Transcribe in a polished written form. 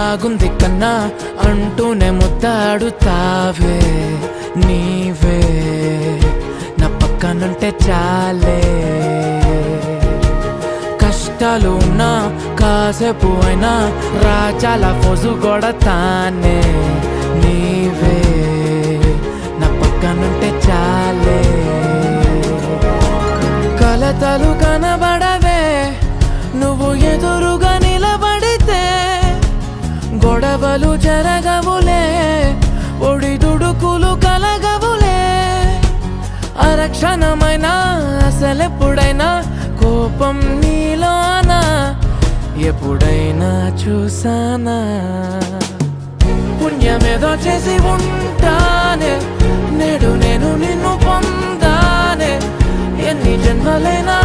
బాగుంది కన్నా అంటూనే ముద్దాడుతావే నీవే నా పక్కనుంటే చాలే కష్టాలు ఉన్నా కాసేపు అయినా రాజాల ఫోజు కొడతానే నీవే నా పక్కనుంటే చాలే కలతలు కనబడవే నువ్వు ఎదురుగా నిలబడితే గొడవలు జరగవులే ఒడిదుడుకులు కలగవులే అరక్షణమైనా అసలెప్పుడైనా కోపం నీలోనా ఎప్పుడైనా చూసానా పుణ్యమేదో చేసి ఉంటానే నేడు నేను నిన్ను పొందానే ఎన్ని జన్మలైనా